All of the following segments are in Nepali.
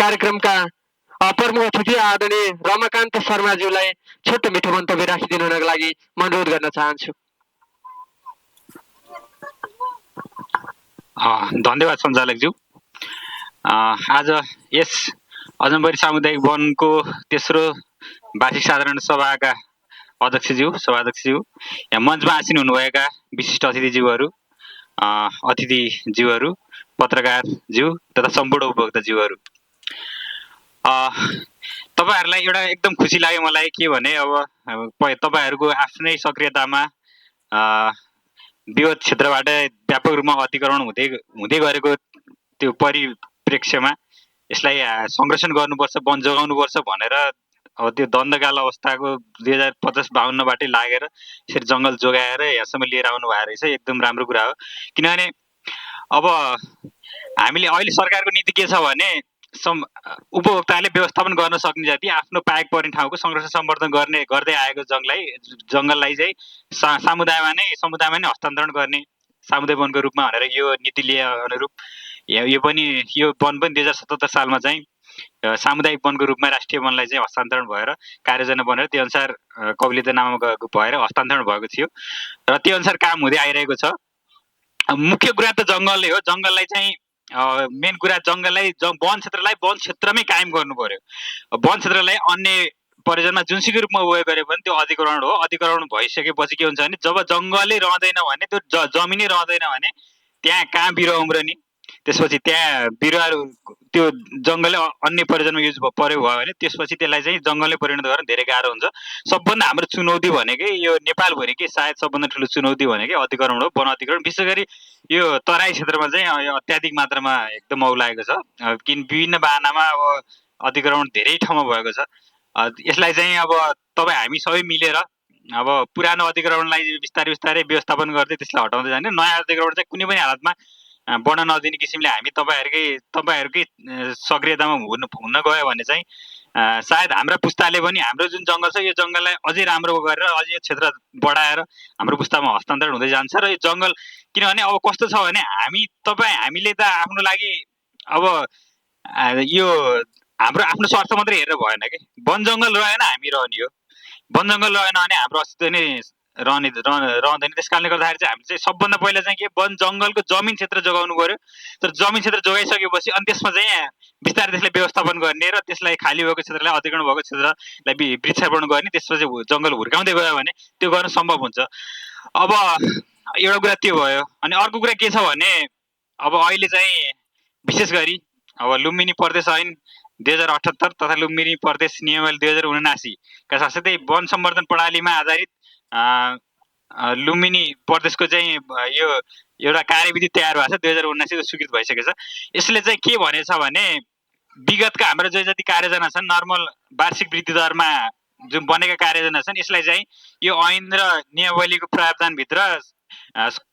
कार्यक्रमका प्रमुख अतिथि आदरणीय रमाकान्त शर्माज्यूलाई छोटो मिठो मन्तव्य राखिदिनु हुनको लागि म अनुरोध गर्न चाहन्छु। धन्यवाद सञ्चालकज्यू। आज यस अजमबरी सामुदायिक वनको तेस्रो वार्षिक साधारण सभाका अध्यक्षज्यू, सभाध्यक्षज्यू, यहाँ मञ्चमा आसीन हुनुभएका विशिष्ट अतिथिज्यूहरू, अतिथिज्यूहरू, पत्रकारज्यू तथा सम्पूर्ण उपभोक्ताज्यूहरू, तपाईहरुलाई एउटा एकदम खुसी लाग्यो मलाई के भने अब तपाईहरुको आफ्नै सक्रियतामा विगत क्षेत्रबाट व्यापक रूपमा अतिक्रमण हुँदै गरेको त्यो परिप्रेक्ष्यमा यसलाई संरक्षण गर्नुपर्छ, वन जोगाउनुपर्छ भनेर अब त्यो दण्डकाल अवस्थाको 2050-52 बाटै लागेर यसरी जङ्गल जोगाएर यहाँसम्म लिएर आउनु भएको रहेछ। एकदम राम्रो कुरा हो। किनभने अब हामीले अहिले सरकारको नीति के छ भने उपभोक्ताले व्यवस्थापन गर्न सक्ने जति आफ्नो पाएक पर्ने ठाउँको संरक्षण सम्वर्धन गर्दै आएको जङ्गललाई चाहिँ समुदायमा नै हस्तान्तरण गर्ने सामुदायिक वनको रूपमा भनेर यो नीति लिए अनुरूप यो वन पनि 2077 सालमा चाहिँ सामुदायिक वनको रूपमा राष्ट्रिय वनलाई चाहिँ हस्तान्तरण भएर कार्ययोजना बनेर त्यो अनुसार कौलियतनामा भएर हस्तान्तरण भएको थियो र त्यो अनुसार काम हुँदै आइरहेको छ। मुख्य कुरा त जङ्गलले हो। जङ्गललाई चाहिँ मेन कुरा जङ्गललाई वन क्षेत्रलाई वन क्षेत्रमै कायम गर्नु पर्यो। वन क्षेत्रलाई अन्य परियोजना जुनसुकै रूपमा उपयोग गरे पनि त्यो अधिग्रहण हो। अधिग्रहण भइसकेपछि के हुन्छ भने जब जङ्गलै रहँदैन भने त्यो जमिनै रहँदैन भने त्यहाँ कहाँ बिरुवा उम्रने, त्यसपछि त्यहाँ बिरुवाहरू त्यो जङ्गलले अन्य परियोजनामा युज पर्यो भने त्यसपछि त्यसलाई चाहिँ जङ्गलले परिणत गर्न धेरै गाह्रो हुन्छ। सबभन्दा हाम्रो चुनौती भनेकै यो नेपालभरिकै सायद सबभन्दा ठुलो चुनौती भनेकै अधिग्रहण हो। वन अधिग्रहण विशेष गरी यो तराई क्षेत्रमा चाहिँ अत्याधिक मात्रामा एकदम औलाएको छ। किन विभिन्न बाहनामा अब अधिग्रहण धेरै ठाउँमा भएको छ। यसलाई चाहिँ अब हामी सबै मिलेर अब पुरानो अधिग्रहणलाई बिस्तारै व्यवस्थापन गर्दै त्यसलाई हटाउँदै जाने, नयाँ अधिग्रहण चाहिँ कुनै पनि हालतमा बढ्न नदिने किसिमले हामी तपाईहरुकै सक्रियतामा हुन गयो भने चाहिँ सायद हाम्रा पुस्ताले पनि हाम्रो जुन जङ्गल छ यो जङ्गललाई अझै राम्रो गरेर अझै यो क्षेत्र बढाएर हाम्रो पुस्तामा हस्तान्तरण हुँदै जान्छ। र यो जङ्गल किनभने अब कस्तो छ भने हामीले त आफ्नो लागि अब यो हाम्रो आफ्नो स्वार्थ मात्रै हेरेर भएन कि। वन जङ्गल रहेन हामी रहने हो। वन जङ्गल रहेन भने हाम्रो अस्तित्व नै रहँदैन। त्यस कारणले गर्दाखेरि चाहिँ हामीले चाहिँ सबभन्दा पहिला चाहिँ के वन जङ्गलको जमिन क्षेत्र जोगाउनु पर्यो। तर जमिन क्षेत्र जोगाइसकेपछि अनि त्यसमा चाहिँ बिस्तारै त्यसलाई व्यवस्थापन गर्ने र त्यसलाई खाली भएको क्षेत्रलाई अतिक्रमण भएको क्षेत्रलाई वृक्षारोपण गर्ने, त्यसपछि जङ्गल हुर्काउँदै गयो भने त्यो गर्न सम्भव हुन्छ। अब एउटा कुरा त्यो भयो। अनि अर्को कुरा के छ भने अब अहिले चाहिँ विशेष गरी अब लुम्बिनी प्रदेश ऐन 2078 तथा लुम्बिनी प्रदेश नियमावली 2079 का साथसाथै वन सम्वर्धन प्रणालीमा आधारित लुम्बिनी प्रदेशको चाहिँ यो एउटा कार्यविधि तयार भएको छ। 2079 को स्वीकृत भइसकेको छ। यसले चाहिँ के भनेछ भने विगतका हाम्रो जति कार्ययोजना छन् नर्मल वार्षिक वृद्धि दरमा जुन बनेका कार्ययोजना छन् यसलाई चाहिँ यो ऐन र नियमावलीको प्रावधानभित्र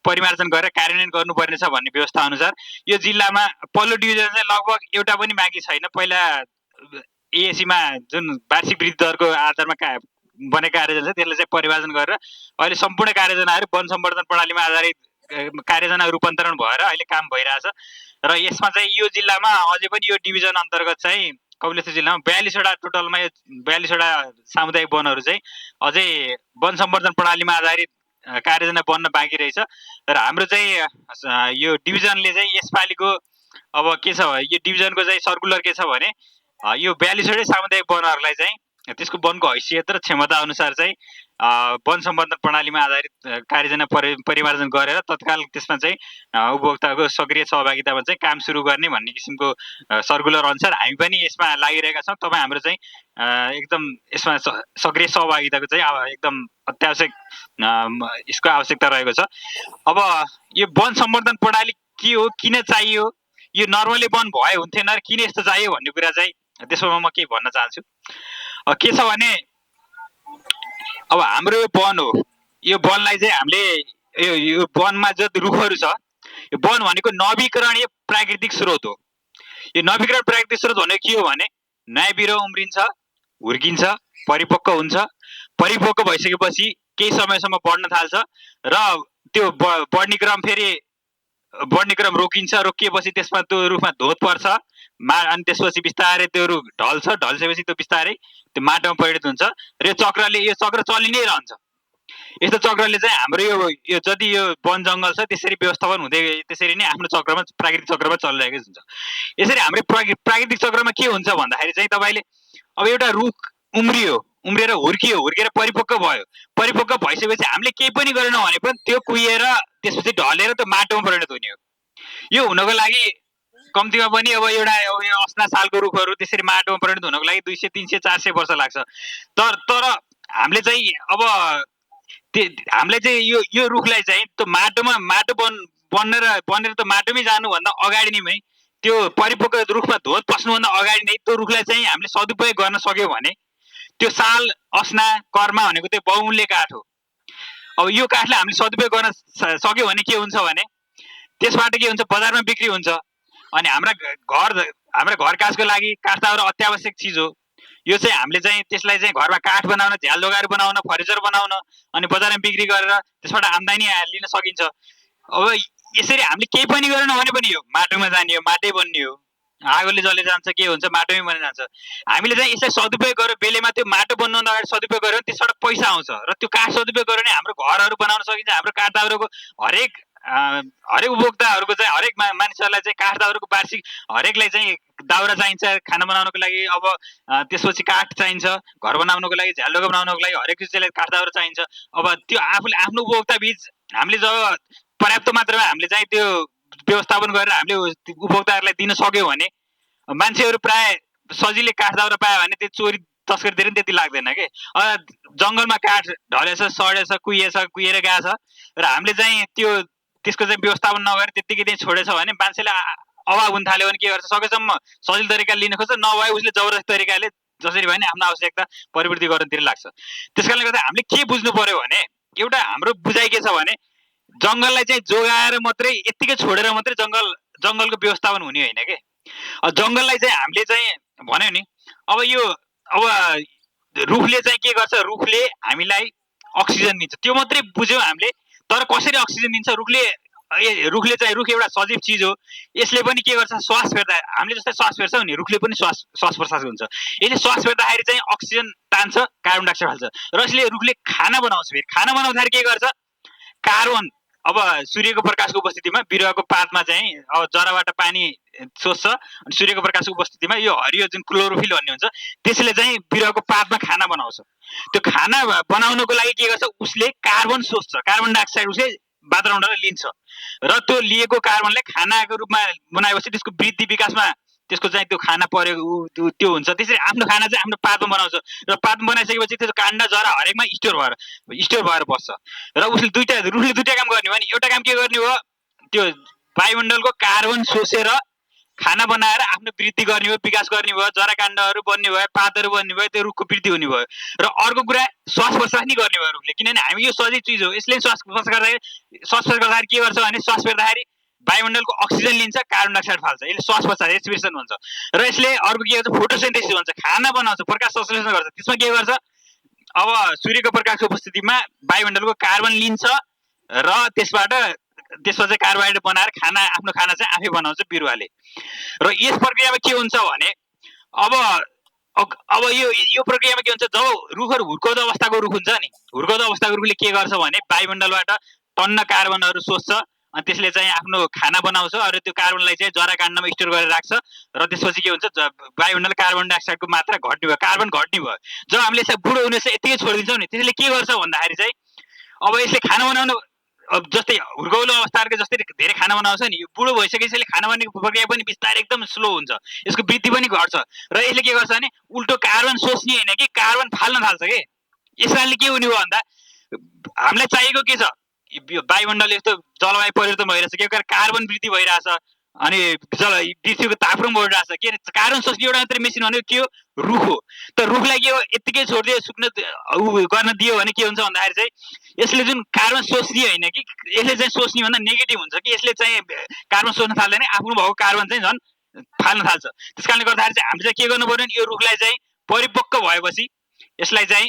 परिमार्जन गरेर कार्यान्वयन गर्नुपर्ने छ भन्ने व्यवस्था अनुसार यो जिल्लामा पल्लो डिभिजन चाहिँ लगभग एउटा पनि बाँकी छैन। पहिला एएसीमा जुन वार्षिक वृद्धि दरको आधारमा बनेका कार्ययोजना छ त्यसलाई चाहिँ परिमार्जन गरेर अहिले सम्पूर्ण कार्ययोजनाहरू वन सम्वर्धन प्रणालीमा आधारित कार्ययोजना रूपान्तरण भएर अहिले काम भइरहेछ। र यसमा चाहिँ यो जिल्लामा अझै पनि यो डिभिजन अन्तर्गत चाहिँ कपिलवस्तु जिल्लामा 42 वटा टोटलमा 42 वटा सामुदायिक वनहरू चाहिँ अझै वन सम्वर्धन प्रणालीमा आधारित कार्ययोजना बन्न बाँकी रहेछ। र हाम्रो चाहिँ यो डिभिजनले चाहिँ यसपालिको अब के छ यो डिभिजनको चाहिँ सर्कुलर के छ भने यो 42 वटै सामुदायिक वनहरूलाई चाहिँ त्यसको वनको हैसियत र क्षमता अनुसार चाहिँ वन सम्वर्धन प्रणालीमा आधारित कार्ययोजना परिमार्जन गरेर तत्काल त्यसमा चाहिँ उपभोक्ताको सक्रिय सहभागितामा चाहिँ काम सुरु गर्ने भन्ने किसिमको सर्कुलर अनुसार हामी पनि यसमा लागिरहेका छौँ। तपाईँ हाम्रो चाहिँ एकदम यसमा सक्रिय सहभागिताको चाहिँ एकदम अत्यावश्यक यसको आवश्यकता रहेको छ। अब यो वन सम्वर्धन प्रणाली के हो, किन चाहियो, यो नर्मली वन भए हुन्थेन र किन यस्तो चाहियो भन्ने कुरा चाहिँ त्यसमा म के भन्न चाहन्छु। के छ भने अब हाम्रो यो वन हो। यो वनलाई चाहिँ हामीले यो वनमा जति रुखहरू छ यो वन भनेको नवीकरणीय प्राकृतिक स्रोत हो। यो नवीकरण प्राकृतिक स्रोत भनेको के हो भने नयाँ बिरुवा उम्रिन्छ, हुर्किन्छ, परिपक्व हुन्छ। परिपक्व भइसकेपछि केही समयसम्म बढ्न थाल्छ र त्यो बढ्ने क्रम फेरि बढ्ने क्रम रोकिन्छ। रोकिएपछि त्यसमा त्यो रुखमा धोत पर्छ। अनि त्यसपछि बिस्तारै त्यो रुख ढल्छेपछि त्यो बिस्तारै त्यो माटोमा परिणत हुन्छ र यो चक्र चलि नै रहन्छ। यस्तो चक्रले चाहिँ हाम्रो यो जति यो वन जङ्गल छ त्यसरी व्यवस्थापन हुँदै त्यसरी नै आफ्नो चक्रमा प्राकृतिक चक्रमा चलिरहेकै हुन्छ। यसरी हाम्रो प्राकृतिक चक्रमा के हुन्छ भन्दाखेरि चाहिँ तपाईँले अब एउटा रुख उम्रिएर हुर्किएर परिपक्व भयो, परिपक्व भइसकेपछि हामीले केही पनि गरेनौँ भने पनि त्यो कुहिएर त्यसपछि ढलेर त्यो माटोमा परिणत हुने हो। यो हुनको लागि कम्तीमा पनि अब एउटा 80 सालको रुखहरू त्यसरी माटोमा परिणत हुनको लागि 200, 300, 400 वर्ष लाग्छ। तर हामीले चाहिँ अब हामीले चाहिँ यो रुखलाई चाहिँ त्यो माटो बनेर त माटोमै जानुभन्दा अगाडि नै त्यो परिपक्व रुखमा धोत पस्नुभन्दा अगाडि नै त्यो रुखलाई चाहिँ हामीले सदुपयोग गर्न सक्यौँ भने त्यो साल, अस्ना, कर्मा भनेको त्यो बहुमूल्य काठ हो। अब यो काठलाई हामीले सदुपयोग गर्न सक्यौँ भने के हुन्छ भने त्यसबाट के हुन्छ बजारमा बिक्री हुन्छ अनि हाम्रा घर काजको लागि काठदाउरा अत्यावश्यक चिज हो। यो चाहिँ हामीले चाहिँ त्यसलाई चाहिँ घरमा काठ बनाउन, झ्याल ढोकाहरू बनाउन, फर्निचर बनाउन अनि बजारमा बिक्री गरेर त्यसबाट आम्दानी लिन सकिन्छ। अब यसरी हामीले केही पनि गरेनौँ भने पनि यो माटोमा जाने हो, माटै बन्ने हो। आगोले जले जान्छ, के हुन्छ माटोमै बनेर जान्छ। हामीले चाहिँ यसलाई सदुपयोग गरेर बेलेमा त्यो माटो बन्नुभन्दा अगाडि सदुपयोग गऱ्यो भने त्यसबाट पैसा आउँछ र त्यो काठ सदुपयोग गऱ्यो भने हाम्रो घरहरू बनाउन सकिन्छ। हाम्रो काठदाउराको हरेक उपभोक्ताहरूको चाहिँ हरेक मानिसहरूलाई चाहिँ काठदाउराको वार्षिक हरेकलाई चाहिँ दाउरा चाहिन्छ खाना बनाउनको लागि। अब त्यसपछि काठ चाहिन्छ घर बनाउनको लागि, झ्याल ढोका बनाउनको लागि, हरेक चिजलाई काठदाउरा चाहिन्छ। अब त्यो आफूले आफ्नो उपभोक्ता बीच हामीले जब पर्याप्त मात्रामा हामीले चाहिँ त्यो व्यवस्थापन गरेर हामीले उपभोक्ताहरूलाई दिन सक्यौँ भने मान्छेहरू प्राय सजिलै काठदाउरा पायो भने त्यो चोरी तस्करीतिर पनि त्यति लाग्दैन के। जङ्गलमा काठ ढलेछ, सडेछ, कुहिएर गएछ र हामीले चाहिँ त्यसको चाहिँ व्यवस्थापन नगरेर त्यत्तिकै चाहिँ छोडेछ भने मान्छेले अभाव हुन थाल्यो भने के गर्छ, सकेसम्म सजिलो तरिकाले लिन खोज्छ, नभए उसले जबरजस्ती तरिकाले जसरी भयो नि आफ्नो आवश्यकता परिपूर्ति गर्नतिर लाग्छ। त्यसकारणले गर्दा हामीले के बुझ्नु पर्यो भने एउटा हाम्रो बुझाइ के छ भने जङ्गललाई चाहिँ जोगाएर मात्रै यत्तिकै छोडेर मात्रै जङ्गलको व्यवस्थापन हुने होइन के। जङ्गललाई चाहिँ हामीले चाहिँ भन्यो नि अब रुखले चाहिँ के गर्छ, रुखले हामीलाई अक्सिजन दिन्छ त्यो मात्रै बुझ्यौँ हामीले। तर कसरी अक्सिजन दिन्छ रुखले चाहिँ रुख एउटा सजीव चिज हो। यसले पनि के गर्छ, श्वास फेर्दा हामीले जस्तै श्वास फेर्छौँ नि रुखले पनि श्वास प्रश्वास हुन्छ। यसले श्वास फेर्दाखेरि चाहिँ अक्सिजन तान्छ, कार्बन डाइअक्साइड फाल्छ र यसले रुखले खाना बनाउँछ। फेरि खाना बनाउँदाखेरि के गर्छ, कार्बन अब सूर्यको प्रकाशको उपस्थितिमा बिरुवाको पातमा चाहिँ अब जराबाट पानी सोच्छ अनि सूर्यको प्रकाशको उपस्थितिमा यो हरियो जुन क्लोरोफिल भन्ने हुन्छ त्यसले चाहिँ बिरुवाको पातमा खाना बनाउँछ। त्यो खाना बनाउनको लागि के गर्छ, उसले कार्बन सोच्छ, कार्बन डाइअक्साइड उसले वातावरणबाट लिन्छ र त्यो लिएको कार्बनलाई खानाको रूपमा बनाएपछि त्यसको वृद्धि विकासमा त्यसको चाहिँ त्यो खाना पर्यो त्यो हुन्छ। त्यसरी आफ्नो खाना चाहिँ आफ्नो पातमा बनाउँछ र पातमा बनाइसकेपछि त्यो काण्ड जरा हरेकमा स्टोर भएर बस्छ र उसले रुखले दुईटा काम गर्ने हो नि। एउटा काम के गर्ने हो, त्यो वायुमण्डलको कार्बन सोचेर खाना बनाएर आफ्नो वृद्धि गर्ने भयो, विकास गर्ने भयो, जराकाण्डहरू बन्ने भयो, पातहरू बन्ने भयो, त्यो रुखको वृद्धि हुने भयो। र अर्को कुरा श्वास प्रश्वास नि गर्ने भयो रुखले, किनभने हामी यो सजिलो चिज हो। यसले श्वास प्रश्वास गर्दाखेरि के गर्छ भने श्वास फेर्दाखेरि वायुमण्डलको अक्सिजन लिन्छ, कार्बन डाइअक्साइड फाल्छ, यसले श्वास प्रश्वास रेस्पिरेसन भन्छ। र यसले अर्को के गर्छ, फोटोसिन्थेसिस भन्छ, खाना बनाउँछ, प्रकाश संश्लेषण गर्छ। त्यसमा के गर्छ, अब सूर्यको प्रकाशको उपस्थितिमा वायुमण्डलको कार्बन लिन्छ र त्यसपछि कार्बोहाइड्रेट बनाएर आफ्नो खाना चाहिँ आफै बनाउँछ बिरुवाले। र यस प्रक्रियामा के हुन्छ भने अब यो प्रक्रियामा के हुन्छ, जब रुखहरू हुर्काउँदो अवस्थाको रुख हुन्छ नि, हुर्काउँदो अवस्थाको रुखले के गर्छ भने वायुमण्डलबाट टन्न कार्बनहरू सोच्छ अनि त्यसले चाहिँ आफ्नो खाना बनाउँछ र त्यो कार्बनलाई चाहिँ जराकाण्डमा स्टोर गरेर राख्छ र त्यसपछि के हुन्छ, वायुमण्डल कार्बन डाइअक्साइडको मात्रा घट्ने भयो, कार्बन घट्ने भयो। जब हामीले यसलाई बुढो हुनेछ यत्तिकै छोडिदिन्छौँ नि, त्यसले के गर्छ भन्दाखेरि चाहिँ अब यसले खाना बनाउन जस्तै हुर्काउलो अवस्थाहरूको जस्तै धेरै खाना बनाउँछ नि, यो बुढो भइसकेपछि यसले खाना बनाउने प्रक्रिया पनि बिस्तारै एकदम स्लो हुन्छ, यसको वृद्धि पनि घट्छ र यसले के गर्छ भने उल्टो कार्बन सोच्ने होइन कि कार्बन फाल्न थाल्छ के। यस कारणले के हुने हो भन्दा हामीलाई चाहिएको के छ, वायुमण्डल यस्तो जलवायु परिवर्तन भइरहेछ, के कारण कार्बन वृद्धि भइरहेछ अनि पृथ्वीको तापक्रम बढिरहेछ। के कार्बन सोच्ने एउटा मात्रै मेसिन भनेको के हो, रुख हो। त रुखलाई के हो, यत्तिकै छोडिदियो सुक्न गर्न दियो भने के हुन्छ भन्दाखेरि चाहिँ यसले जुन कार्बन सोच्ने होइन कि, यसले चाहिँ सोच्ने भन्दा नेगेटिभ हुन्छ कि, यसले चाहिँ कार्बन सोच्न थाल्दैन, आफ्नो भएको कार्बन चाहिँ झन् फाल्न थाल्छ। त्यस कारणले गर्दाखेरि चाहिँ हामीले चाहिँ के गर्नु पर्यो भने यो रुखलाई चाहिँ परिपक्व भएपछि यसलाई चाहिँ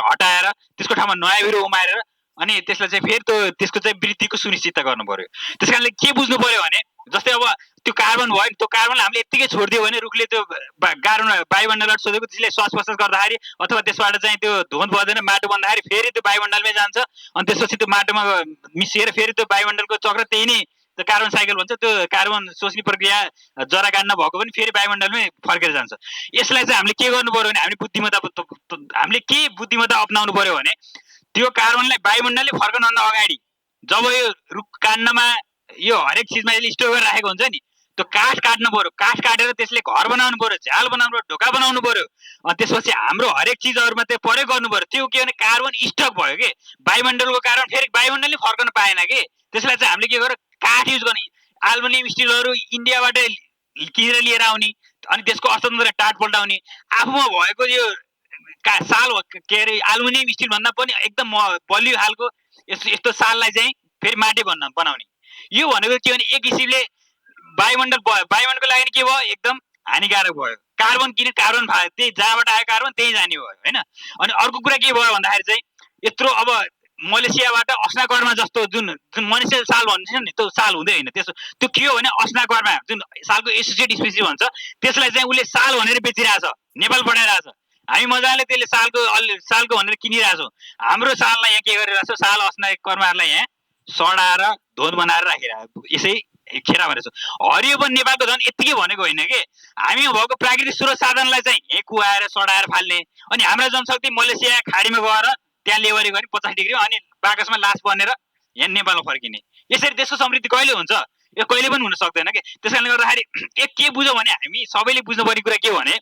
हटाएर त्यसको ठाउँमा नयाँ बिरुवा उमारेर अनि त्यसलाई चाहिँ फेरि त्यसको चाहिँ वृद्धिको सुनिश्चितता गर्नु पर्यो। त्यस कारणले के बुझ्नु पर्यो भने जस्तै अब त्यो कार्बन भयो नि, त्यो कार्बनलाई हामीले यत्तिकै छोडिदियो भने रुखले त्यो वायुमण्डलबाट सोधेको त्यसले श्वास प्रश्वास गर्दाखेरि अथवा त्यसबाट चाहिँ त्यो धुँध बढ्दैन, माटो बन्दाखेरि फेरि त्यो वायुमण्डलमै जान्छ अनि त्यसपछि त्यो माटोमा मिसिएर फेरि त्यो वायुमण्डलको चक्र त्यही नै त्यो कार्बन साइकल भन्छ। त्यो कार्बन सोच्ने प्रक्रिया जरा काट्न भएको पनि फेरि वायुमण्डलमै फर्केर जान्छ। यसलाई चाहिँ हामीले के गर्नु पर्यो भने हामीले के बुद्धिमत्ता अपनाउनु पर्यो भने त्यो कार्बनलाई वायुमण्डलले फर्कनुभन्दा अगाडि जब यो रुख काट्नमा यो हरेक चिजमा यसले स्टोर गरेर राखेको हुन्छ नि, त्यो काठ काट्नु पर्यो, काठ काटेर त्यसले घर बनाउनु पर्यो, झ्याल बनाउनु पर्यो, ढोका बनाउनु पर्यो। अनि त्यसपछि हाम्रो हरेक चिजहरूमा त्यो प्रयोग गर्नु पर्यो। त्यो के भने कार्बन स्टक भयो कि वायुमण्डलको कारण फेरि वायुमण्डलले फर्कन पाएन कि। त्यसलाई चाहिँ हामीले के गर्यो, काठ युज गर्ने, एल्युमिनियम स्टिलहरू इन्डियाबाट किनेर लिएर आउने अनि त्यसको अर्थतन्त्र टाट पल्टाउने, आफूमा भएको यो साल के अरे एल्युमिनियम स्टिल भन्दा पनि एकदम बलियो खालको यस्तो साललाई चाहिँ फेरि माटि बनाउने। यो भनेको के भने एक किसिमले वायुमण्डलको लागि के भयो, एकदम हानिकारक भयो। कार्बन किन कार्बन भयो, त्यही जहाँबाट आयो कार्बन त्यही जाने भयो होइन। अनि अर्को कुरा के भयो भन्दाखेरि चाहिँ यत्रो अब मलेसियाबाट अस्नाकर्मा जस्तो जुन मलेसिया साल भन्छ नि, त्यो साल हुँदै होइन। त्यो के हो भने अस्नाकर्मा जुन सालको एसोसिएट स्पिसिस भन्छ त्यसलाई चाहिँ उसले साल भनेर बेचिरहेछ, नेपाल पठाइरहेछ। हामी मजाले त्यसले सालको भनेर किनिरहेछौँ। हाम्रो साललाई यहाँ के गरिरहेछ, साल अस्नाकर्माहरूलाई यहाँ सडाएर धोन बनाएर राखिरहेको यसै खेरा भनेको छ। हरियो पनि नेपालको झन् यत्तिकै भनेको होइन कि हामीमा भएको प्राकृतिक स्रोत साधनलाई चाहिँ यहाँ कुहाएर सडाएर फाल्ने अनि हाम्रा जनशक्ति मलेसिया खाडीमा गएर त्यहाँ लेबरी गरी 50 डिग्री अनि बाकसमा लास बनेर यहाँ नेपालमा फर्किने। यसरी देशको समृद्धि कहिले हुन्छ, यो कहिले पनि हुन सक्दैन कि। त्यस कारणले गर्दाखेरि एक के बुझौँ भने हामी सबैले बुझ्नुपर्ने कुरा के हो भने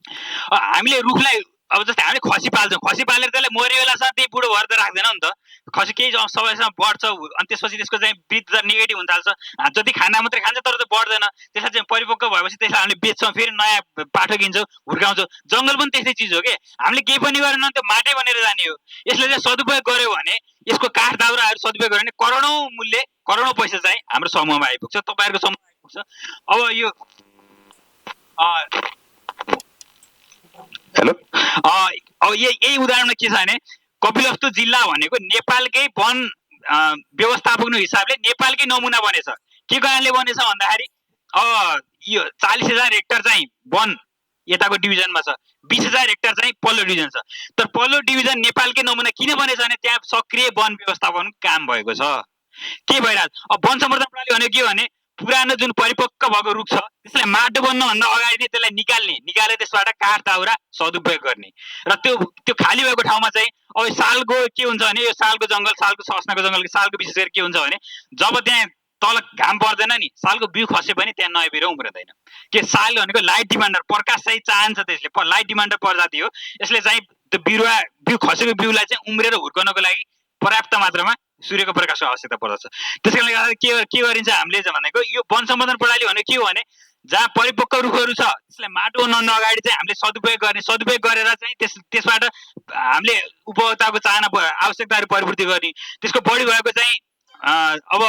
हामीले रुखलाई अब जस्तै हामीले खसी पाल्छौँ, खसी पालेर त्यसलाई मर्यो बेलासम्म त्यही बुढो भएर त राख्दैन नि त। खसी केही समयसम्म बढ्छ अनि त्यसपछि त्यसको चाहिँ वृद्धि दर नेगेटिभ हुन थाल्छ। जति खाना मात्रै खान्छ तर त्यो बढ्दैन। त्यसलाई चाहिँ परिपक्व भएपछि त्यसलाई हामीले बेच्छौँ, फेरि नयाँ पाठो किन्छौँ, हुर्काउँछौँ। जङ्गल पनि त्यस्तै चिज हो कि हामीले केही पनि गरेन त्यो माटै बनेर जाने हो। यसले चाहिँ सदुपयोग गर्यो भने यसको काठ दाउराहरू सदुपयोग गर्यो भने करोडौँ मूल्य करोडौँ पैसा चाहिँ हाम्रो समूहमा आइपुग्छ, तपाईँहरूको समूहमा आइपुग्छ। अब यो हेलो अब यही उदाहरणमा के छ भने कपिलवस्तु जिल्ला भनेको नेपालकै वन व्यवस्थापकको हिसाबले नेपालकै नमुना बनेछ। के कारणले बनेछ भन्दाखेरि यो 40,000 हेक्टर चाहिँ वन यताको डिभिजनमा छ, 20,000 हेक्टर चाहिँ पल्लो डिभिजन छ। तर पल्लो डिभिजन नेपालकै नमुना किन बनेछ भने त्यहाँ सक्रिय वन व्यवस्थापन काम भएको छ। के भइरहेछ, अब वन संवर्धन प्रणाली भनेको के भने पुरानो जुन परिपक्व भएको रुख छ त्यसलाई माटो बन्नभन्दा अगाडि नै त्यसलाई निकालेर त्यसबाट काठ दाउरा सदुपयोग गर्ने र त्यो खाली भएको ठाउँमा चाहिँ अब सालको के हुन्छ भने यो सालको जङ्गल, सालको सस्नाको जङ्गल, सालको विशेष गरी के हुन्छ भने जब त्यहाँ तल घाम पर्दैन नि सालको बिउ खस्यो भने त्यहाँ नयाँ बिरुवा उम्रिँदैन। के साल भनेको लाइट डिमान्डर, प्रकाश चाहिँ चाहन्छ, त्यसले लाइट डिमान्डर प्रजाति हो। यसले चाहिँ त्यो बिउ खसेको बिउलाई चाहिँ उम्रेर हुर्काउनको लागि पर्याप्त मात्रामा सूर्यको प्रकाशको आवश्यकता पर्दछ। त्यस कारणले गर्दा के गरिन्छ हामीले भनेको यो वन सम्वर्धन प्रणाली भनेको के हो भने जहाँ परिपक्व रुखहरू छ त्यसलाई माटो बनाउन अगाडि चाहिँ हामीले सदुपयोग गरेर चाहिँ त्यसबाट हामीले उपभोक्ताको चाहना आवश्यकताहरू परिपूर्ति गर्ने। त्यसको बढी भएको चाहिँ अब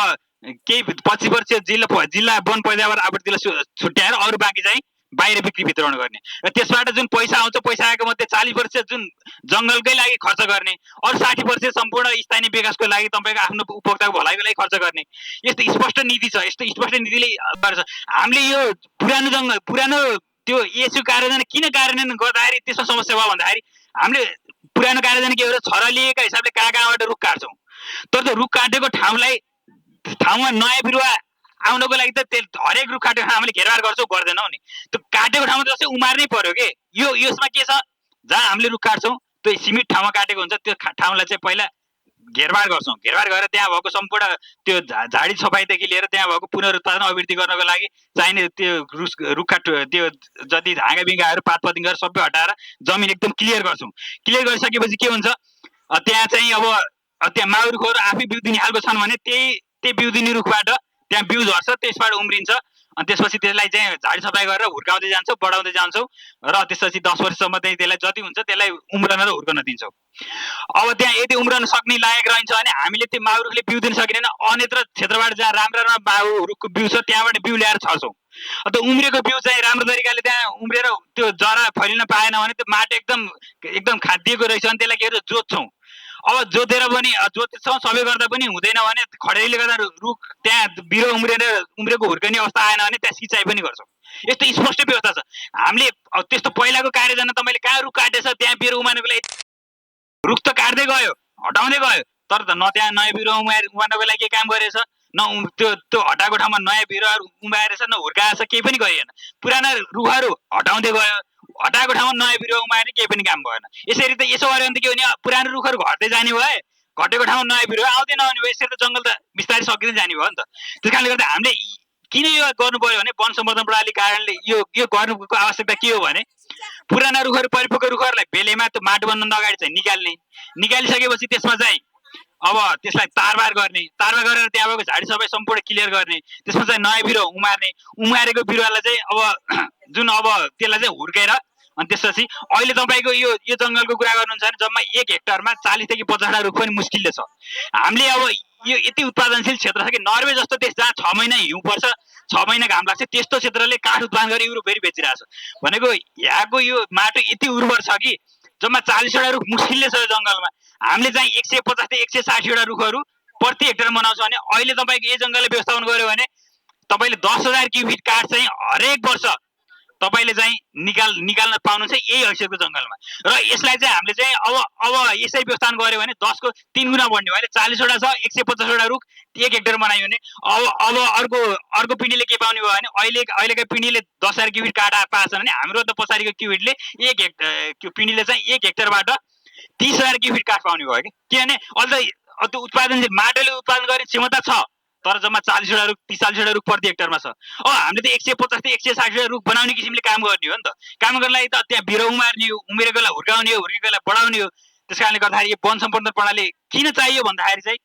केही 25 वर्ष जिल्ला वन पैदावार आवृत्तिलाई छुट्याएर अरू बाँकी चाहिँ बाहिर बिक्री वितरण गर्ने र त्यसबाट जुन पैसा आउँछ पैसा आएको मध्ये 40% जुन जङ्गलकै लागि खर्च गर्ने, अरू 60% सम्पूर्ण स्थानीय विकासको लागि तपाईँको आफ्नो उपभोक्ताको भलाइको लागि खर्च गर्ने। यस्तो स्पष्ट नीति छ। यस्तो स्पष्ट नीतिले गर्छ हामीले यो पुरानो त्यो एसयु कार्यान्वयन किन कार्यान्वयन गर्दाखेरि त्यसमा समस्या भयो भन्दाखेरि हामीले पुरानो कार्यान्वयन के हो, छरलिएका हिसाबले कहाँबाट रुख काट्छौँ। तर त्यो रुख काटेको ठाउँमा नयाँ बिरुवा आउनको लागि त हरेक रुख काटेको ठाउँ हामीले घेरबार गर्छौँ गर्दैनौँ नि। त्यो काटेको ठाउँमा त जस्तै उमार्नै पर्यो कि यसमा के छ, जहाँ हामीले रुख काट्छौँ त्यो सिमिट ठाउँमा काटेको हुन्छ त्यो ठाउँलाई चाहिँ पहिला घेरबार गर्छौँ। घेरबार गरेर त्यहाँ भएको सम्पूर्ण त्यो झाडी सफाइदेखि लिएर त्यहाँ भएको पुनरुत्पादन अभिवृद्धि गर्नको लागि चाहिने त्यो रुखका त्यो जति हाँगा बिङ्गाहरू पातपतिङ्गाहरू सबै हटाएर जमिन एकदम क्लियर गर्छौँ। क्लियर गरिसकेपछि के हुन्छ, त्यहाँ चाहिँ अब त्यहाँ माउ रुखहरू आफै बिउ दिने खालको छन् भने त्यही बिउ दिने रुखबाट त्यहाँ बिउ झर्छ, त्यसबाट उम्रिन्छ अनि त्यसपछि त्यसलाई चाहिँ झाडी सफाइ गरेर हुर्काउँदै जान्छौँ, बढाउँदै जान्छौँ र त्यसपछि 10 वर्षसम्म चाहिँ त्यसलाई जति हुन्छ त्यसलाई उम्रन र हुर्कन दिन्छौँ। अब त्यहाँ यदि उम्रन सक्ने लायक रहन्छ भने हामीले त्यो माउ रुखले बिउ दिन सकिँदैन, अन्यत्र क्षेत्रबाट जहाँ राम्रा माउ रुखको बिउ छ त्यहाँबाट बिउ ल्याएर छर्छौँ। त्यो उम्रेको बिउ चाहिँ राम्रो तरिकाले त्यहाँ उम्रेर त्यो जरा फैलिन पाएन भने त्यो माटो एकदम खादिएको रहेछ भने त्यसलाई के जोत्छौँ। अब जोतेर पनि जोतेसँग सबै गर्दा पनि हुँदैन भने खडेरीले गर्दा रुख त्यहाँ बिरुवा उम्रेको हुर्कने अवस्था आएन भने त्यहाँ सिँचाइ पनि गर्छौँ। यस्तो स्पष्ट व्यवस्था छ। हामीले त्यस्तो पहिलाको कार्यजना तपाईँले कहाँ रुख काटेछ त्यहाँ बिरुवा उमार्नको लागि रुख त काट्दै गयो, हटाउँदै गयो, तर त न त्यहाँ नयाँ बिरुवा उमार्नको लागि के काम गरेछ, न त्यो हटाएको ठाउँमा नयाँ बिरुवाहरू उमारेछ, न हुर्काएछ, केही पनि गरिएन। पुराना रुखहरू हटाउँदै गयो, हटाएको ठाउँमा नयाँ बिरुवा उमार्ने केही पनि काम भएन। यसरी त यसो गर्यो भने त के भने पुरानो रुखहरू घट्दै जाने भए, घटेको ठाउँमा नयाँ बिरुवा आउँदै नआउने भयो। यसरी त जङ्गल त बिस्तारै सकिँदै जाने भयो नि त। त्यस कारणले गर्दा हामीले किन यो गर्नु पर्यो भने वन सम्वर्धन प्रणाली कारणले यो गर्नुको आवश्यकता के हो भने पुराना रुखहरू परिपक्व रुखहरूलाई बेलेमा त्यो माटो बन्नुभन्दा अगाडि चाहिँ निकालिसकेपछि त्यसमा चाहिँ अब त्यसलाई तारबार गर्ने, तारबार गरेर त्यहाँ भएको झाडी सबै सम्पूर्ण क्लियर गर्ने, त्यसमा चाहिँ नयाँ बिरुवा उमारेको बिरुवालाई चाहिँ अब जुन अब त्यसलाई चाहिँ हुर्केर अनि त्यसपछि अहिले तपाईँको यो जङ्गलको कुरा गर्नुहुन्छ भने जम्मा 1 हेक्टरमा 40 देखि 50 रुख पनि मुस्किलले छ। हामीले अब यो यति उत्पादनशील क्षेत्र छ कि नर्वे जस्तो देश जहाँ 6 महिना हिउँ पर्छ, 6 महिना घाम लाग्छ, त्यस्तो क्षेत्रले काठ उत्पादन गरेर युरोप फेरि बेचिरहेछ भनेको यहाँको यो माटो यति उर्वर छ कि जम्मा 40वटा रुख मुस्किलले छ यो जङ्गलमा। हामीले चाहिँ 150 देखि 160वटा रुखहरू प्रति हेक्टर बनाउँछ भने अहिले तपाईँको यो जङ्गलले व्यवस्थापन गर्यो भने तपाईँले 10,000 क्युबिक काठ चाहिँ हरेक वर्ष तपाईँले चाहिँ निकाल्न पाउनुहुन्छ यही हैसियतको जङ्गलमा। र यसलाई चाहिँ हामीले चाहिँ अब यसै व्यवस्थापन गर्यो भने 10 को 3 गुणा बढ्ने भयो। अहिले 40वटा छ, 150वटा रुख 1 हेक्टर बनायो भने अब अर्को पिँढीले के पाउने भयो भने अहिलेका पिँढीले 10,000 क्युबिक काठ पाएछन् भने हाम्रो त पछाडिको पिँढीले 1 हेक्टर पिँढीले चाहिँ 1 हेक्टरबाट 30,000 क्युबिक काठ पाउने भयो कि किनभने अहिले त त्यो उत्पादन माटोले उत्पादन गर्ने क्षमता छ तर जम्मा 40वटा रुख 30-40वटा रुख प्रति हेक्टरमा छ। अब हामीले त 150 देखि 160वटा रुख बनाउने किसिमले काम गर्ने हो नि त। काम गर्नलाई लागि त त्यहाँ बिरुवा उमार्ने हो, उमेरेकोलाई हुर्काउने हो, हुर्केकोलाई बढाउने हो। त्यस कारणले गर्दाखेरि यो वन सम्वर्धन प्रणाली किन चाहियो भन्दाखेरि चाहिँ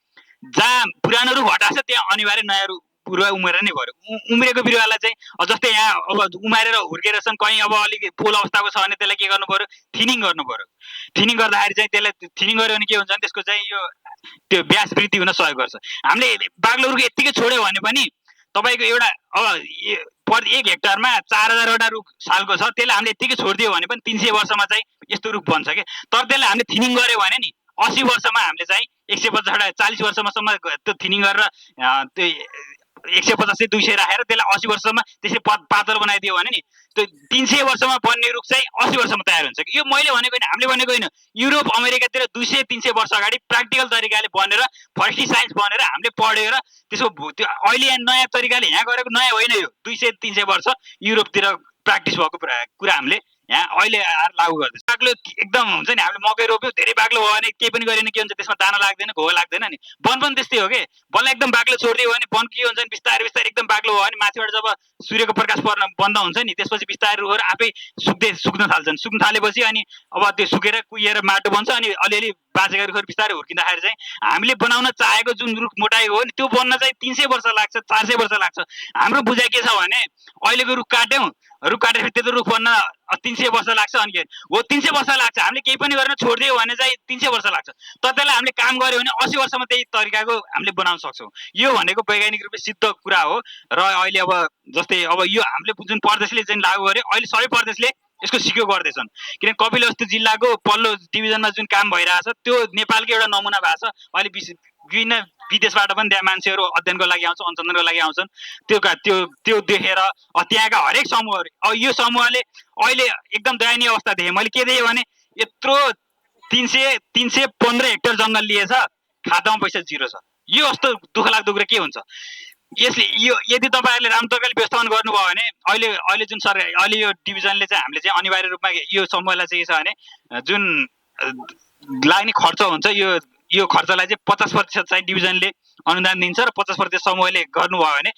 जहाँ पुरानो रुख हटाएको छ त्यहाँ अनिवार्य नयाँ रुख बिरुवा उमेर नै पर्यो। उम्रेको बिरुवालाई चाहिँ जस्तै यहाँ अब उमारेर हुर्केर छन् कहीँ अब अलिक पोल अवस्थाको छ भने त्यसलाई के गर्नु पर्यो, थिनिङ गर्नु पर्यो। थिनिङ गर्दाखेरि चाहिँ त्यसलाई थिनिङ गर्यो भने के हुन्छ भने त्यसको चाहिँ यो त्यो व्यास वृद्धि हुन सहयोग गर्छ। हामीले बाक्लो रुख यत्तिकै छोड्यो भने पनि तपाईँको एउटा अब 1 हेक्टरमा 4,000वटा रुख सालको छ, त्यसलाई हामीले यत्तिकै छोडिदियो भने पनि 300 वर्षमा चाहिँ यस्तो रुख बन्छ कि। तर त्यसलाई हामीले थिनिङ गर्यो भने नि 80 वर्षमा हामीले चाहिँ 150वटा 40 वर्षसम्म त्यो थिनिङ गरेर त्यो 150 से 200 राखेर त्यसलाई 80 वर्षसम्म त्यसै पातलो बनाइदियो भने नि त्यो 300 वर्षमा बन्ने रुख चाहिँ 80 वर्षमा तयार हुन्छ कि। यो मैले भनेको होइन, हामीले भनेको होइन, युरोप अमेरिकातिर 200-300 वर्ष अगाडि प्र्याक्टिकल तरिकाले बनेर फरेस्ट्री साइन्स बनेर हामीले पढेर त्यसको त्यो अहिले यहाँ नयाँ तरिकाले यहाँ गरेको नयाँ होइन। यो 200-300 वर्ष युरोपतिर प्र्याक्टिस भएको कुरा हामीले यहाँ अहिले आएर लागू गर्दैछ। बाक्लो एकदम हुन्छ नि, हामीले मकै रोप्यो धेरै बाक्लो भयो भने केही पनि गरेन के हुन्छ, त्यसमा दाना लाग्दैन, घोगा लाग्दैन नि। वन पनि त्यस्तै हो कि, वनलाई एकदम बाक्लो छोडिदियो भने वन के हुन्छ नि बिस्तारै बिस्तारै एकदम बाक्लो भयो भने माथिबाट जब सूर्यको प्रकाश पर्न बन्द हुन्छ नि त्यसपछि बिस्तारै रुखहरू आफै सुक्न थाल्छन्। सुक्न थालेपछि अनि अब त्यो सुकेर कुहिएर माटो बन्छ अनि अलिअलि बाँचेका रुखहरू बिस्तारै हुर्किँदाखेरि चाहिँ हामीले बनाउन चाहेको जुन रुख मोटाएको हो नि त्यो बन्न चाहिँ 300 वर्ष लाग्छ, 400 वर्ष लाग्छ। हाम्रो बुझाइ के छ भने अहिलेको रुख काट्यौँ, रुख काटेर त्यो रुख बन्न 300 वर्ष लाग्छ अनि के हो 300 वर्ष लाग्छ। हामीले केही पनि गरेर छोडिदियो भने चाहिँ 300 वर्ष लाग्छ। तर त्यसलाई हामीले काम गर्यो भने 80 वर्षमा त्यही तरिकाको हामीले बनाउन सक्छौँ। यो भनेको वैज्ञानिक रूपले सिद्ध कुरा हो। र अहिले अब जस्तै अब यो हामीले जुन प्रदेशले चाहिँ लागू गर्यो अहिले सबै प्रदेशले यसको सिक्यो गर्दैछन्। किन कपिलवस्तु जिल्लाको पल्लो डिभिजनमा जुन काम भइरहेछ त्यो नेपालकै एउटा नमुना भएको छ। अहिले विभिन्न विदेशबाट पनि त्यहाँ मान्छेहरू अध्ययनको लागि आउँछ, अनुसन्धानको लागि आउँछन्। त्यो देखेर त्यहाँका हरेक समूहहरू अब यो समूहले अहिले एकदम दयनीय अवस्था देखेँ मैले। के देखेँ भने यत्रो 315 हेक्टर जङ्गल लिएछ, खातामा पैसा 0 छ। यो कस्तो दुःख लाग्दो कुरा के हुन्छ। यसले यो यदि तपाईँहरूले राम्रो तरिकाले व्यवस्थापन गर्नुभयो भने अहिले जुन सरकार अहिले यो डिभिजनले चाहिँ हामीले चाहिँ अनिवार्य रूपमा यो समूहलाई चाहिँ के छ भने जुन लाग्ने खर्च हुन्छ यो खर्चलाई चाहिँ 50% चाहिँ डिभिजनले अनुदान दिन्छ र 50% समूहले गर्नुभयो भने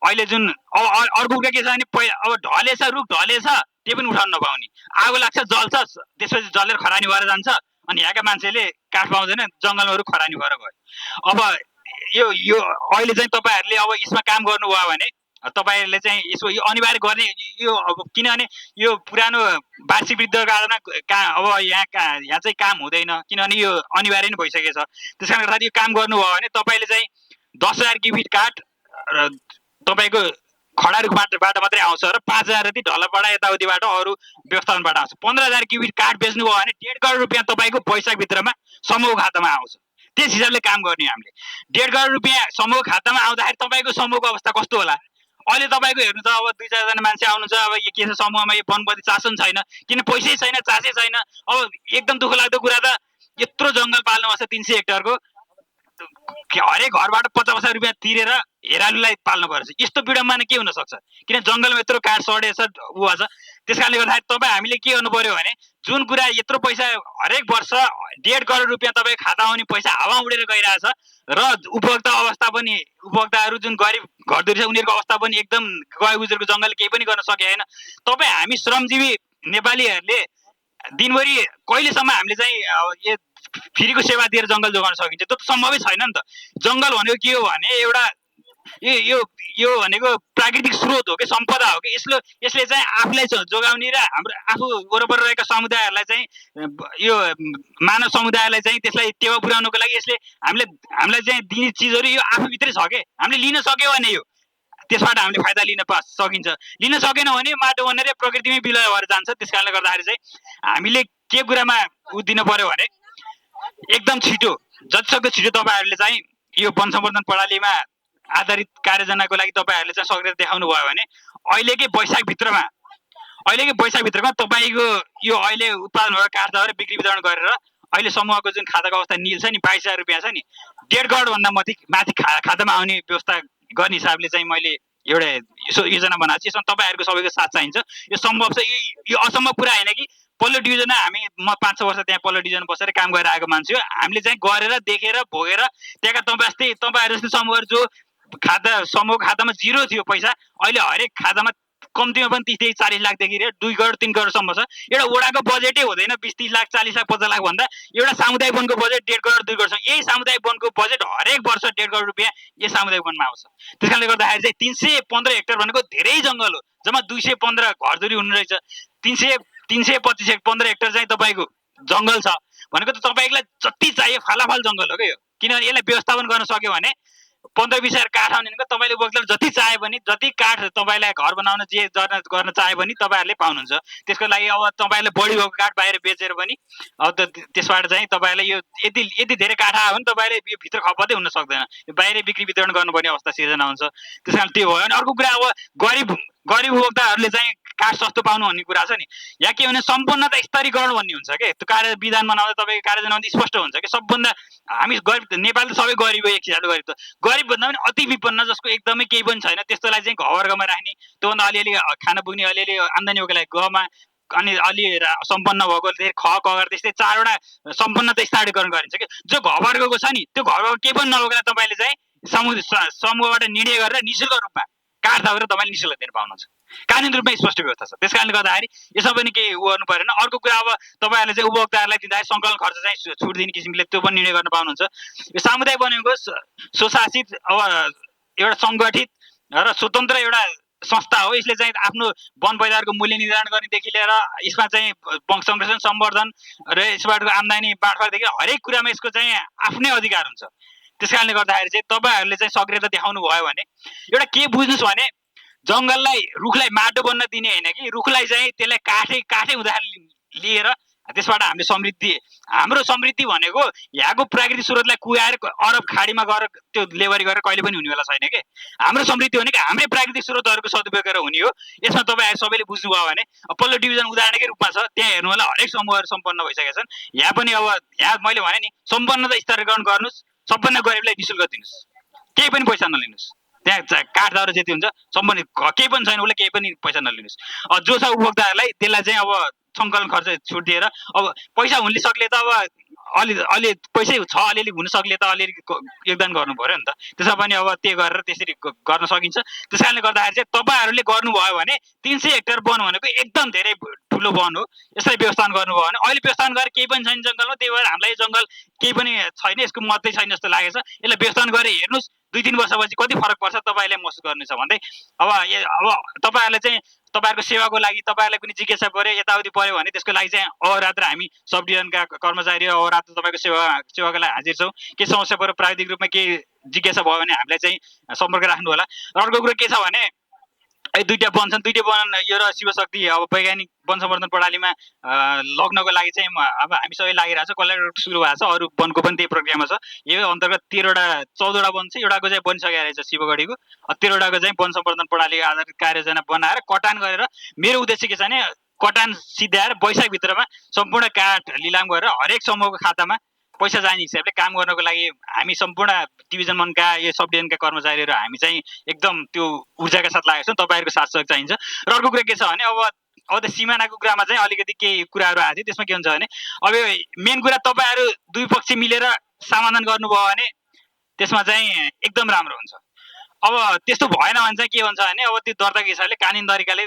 अहिले जुन अब अर्को कुरा के छ भने अब ढलेछ, रुख ढलेछ, त्यो पनि उठाउन नपाउने, आगो लाग्छ जल्छ, त्यसपछि जलेर खरानी भएर जान्छ अनि यहाँका मान्छेले काठ पाउँदैन, जङ्गलमा रुख खरानी भएर गयो। अब यो अहिले चाहिँ तपाईँहरूले अब यसमा काम गर्नुभयो भने तपाईँहरूले चाहिँ यसको यो अनिवार्य गर्ने यो अब किनभने यो पुरानो वार्षिक वृद्ध कारणमा अब यहाँ चाहिँ काम हुँदैन किनभने यो अनिवार्य नै भइसकेछ। त्यस कारणले गर्दाखेरि यो काम गर्नुभयो भने तपाईँले चाहिँ 10,000 क्युबिक काठ र तपाईँको खडा रुखबाट मात्रै आउँछ र 5,000 जति ढलबाट यताउतिबाट अरू व्यवस्थापनबाट आउँछ। 15,000 क्युबिक काठ बेच्नुभयो भने 1.5 करोड रुपियाँ तपाईँको वैशाखभित्रमा समूह खातामा आउँछ। त्यस हिसाबले काम गर्ने हामीले। 1.5 करोड रुपियाँ समूह खातामा आउँदाखेरि तपाईँको समूहको अवस्था कस्तो होला? अहिले तपाईँको हेर्नु त अब 2-4 जना मान्छे आउनुहुन्छ, अब यो के छ समूहमा यो वनप्रति चासो पनि छैन, किन पैसै छैन, चासै छैन। अब एकदम दुःख लाग्दो कुरा त यत्रो जङ्गल पाल्नु पर्छ 300 हेक्टरको, हरेक घरबाट 50,000 रुपियाँ तिरेर हेरालुलाई पाल्नु पर्छ। यस्तो विडम्बना के हुन सक्छ? किन जङ्गलमा यत्रो काठ सडेछ उ छ। त्यस कारणले गर्दाखेरि तपाईँ हामीले के गर्नु पर्यो भने जुन कुरा यत्रो पैसा हरेक वर्ष 1.5 करोड रुपियाँ तपाईँ खाता आउने पैसा हावा उडेर गइरहेछ र उपभोक्ता अवस्था पनि उपभोक्ताहरू जुन गरिब घरधुरी छ उनीहरूको अवस्था पनि एकदम गयो गुजरको जङ्गलले केही पनि गर्न सकेको छैन। तपाईँ हामी श्रमजीवी नेपालीहरूले दिनभरि कहिलेसम्म हामीले चाहिँ यो फ्रीको सेवा दिएर जङ्गल जोगाउन सकिन्छ? त्यो त सम्भवै छैन नि त। जङ्गल भनेको के हो भने एउटा यो भनेको प्राकृतिक स्रोत हो कि सम्पदा हो कि यसले चाहिँ आफूलाई जोगाउने र हाम्रो आफू वरपर रहेका समुदायहरूलाई चाहिँ यो मानव समुदायलाई चाहिँ त्यसलाई टेवा पुर्याउनको लागि यसले हामीलाई चाहिँ दिने चिजहरू यो आफूभित्रै छ के हामीले लिन सक्यो भने यो त्यसबाट हामीले फाइदा लिन सकिन्छ। लिन सकेन भने माटो बनेर प्रकृतिमै विलय भएर जान्छ। त्यस कारणले गर्दाखेरि चाहिँ हामीले के कुरामा दिन पर्यो भने एकदम छिटो जतिसक्दो छिटो तपाईँहरूले चाहिँ यो वन सम्वर्धन प्रणालीमा आधारित कार्ययोजनाको लागि तपाईँहरूले चाहिँ सक्रियता देखाउनु भयो भने अहिलेकै वैशाखभित्रमा तपाईँको यो अहिले उत्पादन भएको काठ दर बिक्री वितरण गरेर अहिले समूहको जुन खाताको अवस्था निल छ नि 22,000 रुपियाँ छ नि 1.5 करोडभन्दा माथि खातामा आउने व्यवस्था गर्ने हिसाबले चाहिँ मैले एउटा योजना बनाएको छु। यसमा तपाईँहरूको सबैको साथ चाहिन्छ। यो सम्भव छ, यो असम्भव कुरा होइन कि पल्लो डिभिजनमा म 5-6 वर्ष त्यहाँ पल्लो डिभिजन बसेर काम गरेर आएको मान्छे हो। हामीले चाहिँ गरेर देखेर भोगेर त्यहाँका तपाईँहरू जस्तै समूहहरू जो समूहको खातामा 0 थियो पैसा अहिले हरेक खातामा कम्तीमा पनि 30-40 लाखदेखि 2 करोड 3 करोडसम्म छ। एउटा वडाको बजेटै हुँदैन 20-30 लाख 40 लाख 50 लाख भन्दा एउटा सामुदायिक वनको बजेट 1.5 करोड 2 करोड। यही सामुदायिक वनको बजेट हरेक वर्ष 1.5 करोड रुपियाँ यही सामुदायिक वनमा आउँछ। त्यस कारणले गर्दाखेरि चाहिँ 315 हेक्टर भनेको धेरै जङ्गल हो। जम्मा 215 घरधुरी हुनु रहेछ। 315 हेक्टर चाहिँ तपाईँको जङ्गल छ भनेको त तपाईँलाई जति चाहियो फालाफाल जङ्गल हो क्या यो। किनभने यसलाई व्यवस्थापन गर्न सक्यो भने 15-20 हजार काठ आउने भनेको तपाईँले उपभोक्ताले जति चाहे पनि जति काठ तपाईँलाई घर बनाउन जे गर्न चाहे पनि तपाईँहरूले पाउनुहुन्छ। त्यसको लागि अब तपाईँहरूले बढी भएको काठ बाहिर बेचेर पनि अब त्यसबाट चाहिँ तपाईँलाई यो यति धेरै काठ आयो भने तपाईँले यो भित्र खपतै हुन सक्दैन, बाहिर बिक्री वितरण गर्नुपर्ने अवस्था सिर्जना हुन्छ। त्यस कारण त्यो भयो। अनि अर्को कुरा अब गरिब उपभोक्ताहरूले चाहिँ काठ सस्तो पाउनु भन्ने कुरा छ नि। यहाँ के भने सम्पन्नता स्तरीकरण भन्ने हुन्छ क्या। त्यो कार्य विधान बनाउँदा तपाईँको कार्ययोजना स्पष्ट हुन्छ कि सबभन्दा हामी गरिब नेपाल त सबै गरिब हो एक हिसाबले गरिब त गरिब भन्दा पनि अति विपन्न जसको एकदमै केही पनि छैन त्यस्तोलाई चाहिँ घरवर्गमा राख्ने त्योभन्दा अलिअलि खान पुग्ने अलिअलि आम्दानी भएको लागि गहमा अनि अलि सम्पन्न भएको ख कगर त्यस्तै 4वटा सम्पन्नता स्तरीकरण गरिन्छ कि जो घरवर्गको छ नि त्यो घरवर्ग केही पनि नबोकेर तपाईँले चाहिँ समूहबाट निर्णय गरेर निःशुल्क रूपमा काठ दबाएर तपाईँले निःशुल्क दिन पाउनुहुन्छ। कानुनी रूपमा स्पष्ट व्यवस्था छ। त्यस कारणले गर्दाखेरि यसमा पनि केही गर्नु परेन। अर्को कुरा अब तपाईँहरूले चाहिँ उपभोक्ताहरूलाई दिँदाखेरि सङ्कलन खर्च चाहिँ छुट दिने किसिमले त्यो पनि निर्णय गर्न पाउनुहुन्छ। यो सामुदायिक बनेको स्वशासित अब एउटा सङ्गठित र स्वतन्त्र एउटा संस्था हो। यसले चाहिँ आफ्नो वन बजारको मूल्य निर्धारण गर्नेदेखि लिएर यसमा चाहिँ संरक्षण सम्वर्धन र यसबाट आम्दानी बाँडफाँडदेखि हरेक कुरामा यसको चाहिँ आफ्नै अधिकार हुन्छ। त्यस कारणले गर्दाखेरि चाहिँ तपाईँहरूले चाहिँ सक्रियता देखाउनु भयो भने एउटा के बुझ्नुहोस् भने जङ्गललाई रुखलाई माटो बन्न दिने होइन कि रुखलाई चाहिँ त्यसलाई काठै हुँदाखेरि लिएर त्यसबाट हाम्रो समृद्धि भनेको यहाँको प्राकृतिक स्रोतलाई कुहाएर अरब खाडीमा गएर त्यो लेबरी गरेर कहिले पनि हुनेवाला छैन कि। हाम्रो समृद्धि भनेको हाम्रै प्राकृतिक स्रोतहरूको सदुपयोग गरेर हुने हो। यसमा तपाईँहरू सबैले बुझ्नुभयो भने पल्लो डिभिजन उदाहरणकै रूपमा छ। त्यहाँ हेर्नु होला हरेक समूहहरू सम्पन्न भइसकेका छन्। यहाँ पनि अब यहाँ मैले भने नि सम्पन्नता स्तरीकरण गर्नुहोस्, सम्पन्न गरिबलाई निःशुल्क दिनुहोस्, केही पनि पैसा नलिनुहोस्। त्यहाँ काठ दर जति हुन्छ सम्पन्न केही पनि छैन उसले केही पनि पैसा नलिनुहोस्। जो छ उपभोक्ताहरूलाई त्यसलाई चाहिँ अब सङ्कलन खर्च छुट दिएर अब पैसा हुने सक्ले त अब अलि पैसै छ अलिअलि हुन सक्ले त अलिअलि योगदान गर्नु पर्यो नि त। त्यसमा पनि अब त्यो गरेर त्यसरी गर्न सकिन्छ। त्यस कारणले गर्दाखेरि चाहिँ तपाईँहरूले गर्नुभयो भने 300 हेक्टर वन भनेको एकदम धेरै ठुलो वन हो। यसलाई व्यवस्थापन गर्नुभयो भने अहिले व्यवस्थापन गरेर केही पनि छैन जङ्गलमा, त्यही भएर हामीलाई जङ्गल केही पनि छैन, यसको महत्त्वै छैन जस्तो लागेको छ। यसलाई व्यवस्थापन गरेर हेर्नुहोस् 2-3 वर्षपछि कति फरक पर्छ तपाईँहरूले महसुस गर्नेछ भन्दै अब तपाईँहरूले चाहिँ तपाईँहरूको सेवाको लागि तपाईँहरूलाई कुनै जिज्ञासा पऱ्यो यताउति पऱ्यो भने त्यसको लागि चाहिँ अहोरात्र हामी सब डिभिजनका कर्मचारी अहोरात्र तपाईँको सेवाको लागि हाजिर छौँ। के समस्या पऱ्यो प्राविधिक रूपमा के जिज्ञासा भयो भने हामीलाई चाहिँ सम्पर्क राख्नु होला। र अर्को कुरो के छ भने दुईटा बन्छन्, दुईटै बन यो र शिवशक्ति अब वैज्ञानिक वन संवर्धन प्रणालीमा लग्नको लागि चाहिँ अब हामी सबै लागिरहेको छ, कलेक्टर सुरु भएको छ, अरू वनको पनि त्यही प्रक्रियामा छ। यो अन्तर्गत 13वटा 14वटा वन छ, एउटाको चाहिँ बनिसकेको रहेछ शिवगढीको, 13वटाको चाहिँ वन संवर्धन प्रणाली आधारित कार्ययोजना बनाएर कटान गरेर मेरो उद्देश्य के छ भने कटान सिद्ध्याएर वैशाखभित्रमा सम्पूर्ण काठ लिलाम गरेर हरेक समूहको खातामा पैसा जाने हिसाबले काम गर्नको लागि हामी सम्पूर्ण डिभिजन वनका यो सब डिभिजनका कर्मचारीहरू हामी चाहिँ एकदम त्यो ऊर्जाका साथ लागेका छौँ। तपाईँहरूको साथ सहयोग चाहिन्छ। र अर्को कुरा के छ भने अब त सिमानाको कुरामा चाहिँ अलिकति केही कुराहरू आएको थियो। त्यसमा के हुन्छ भने अब यो मेन कुरा तपाईँहरू दुई पक्ष मिलेर समाधान गर्नुभयो भने त्यसमा चाहिँ एकदम राम्रो हुन्छ। अब त्यस्तो भएन भने चाहिँ के हुन्छ भने अब त्यो दर्ताको हिसाबले कानुनी तरिकाले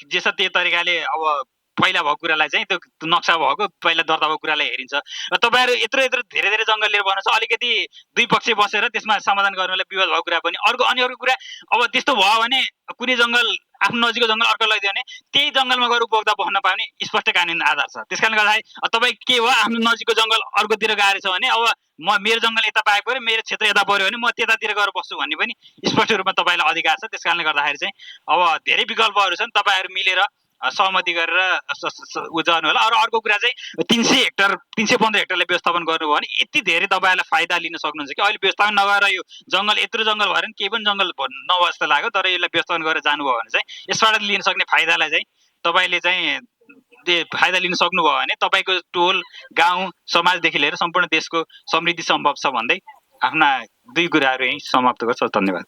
जे छ त्यो तरिकाले अब पहिला भएको कुरालाई चाहिँ त्यो नक्सा भएको पहिला दर्ता भएको कुरालाई हेरिन्छ। र तपाईँहरू यत्रो यत्रो धेरै धेरै जङ्गल लिएर बस्नु छ, अलिकति दुई पक्ष बसेर त्यसमा समाधान गर्नुलाई विवाद भएको कुरा पनि अर्को कुरा अब त्यस्तो भयो भने कुनै जङ्गल आफ्नो नजिकको जङ्गल अर्को लैदियो भने त्यही जङ्गलमा गएर उपभोक्ता बस्न पाउने स्पष्ट कानुनी आधार छ। त्यस कारणले गर्दाखेरि तपाईँ के हो आफ्नो नजिकको जङ्गल अर्कोतिर गएर छ भने अब म मेरो जङ्गल यता पाएको पऱ्यो, मेरो क्षेत्र यता पऱ्यो भने म त्यतातिर गएर बस्छु भन्ने पनि स्पष्ट रूपमा तपाईँलाई अधिकार छ। त्यस कारणले गर्दाखेरि चाहिँ अब धेरै विकल्पहरू छन्, तपाईँहरू मिलेर सहमति गरेर उ गर्नु होला। अर्को कुरा चाहिँ 300 हेक्टर 315 हेक्टरले व्यवस्थापन गर्नुभयो भने यति धेरै तपाईँहरूलाई फाइदा लिन सक्नुहुन्छ कि अहिले व्यवस्थापन नगरेर यो जङ्गल यत्रो जङ्गल भएर केही पनि जङ्गल नभए जस्तो लाग्यो। तर यसलाई व्यवस्थापन गरेर जानुभयो भने चाहिँ यसबाट लिन सक्ने फाइदालाई चाहिँ तपाईँले चाहिँ फाइदा लिन सक्नुभयो भने तपाईँको टोल गाउँ समाजदेखि लिएर सम्पूर्ण देशको समृद्धि सम्भव छ भन्दै आफ्ना दुई कुराहरू यहीँ समाप्त गर्छु। धन्यवाद।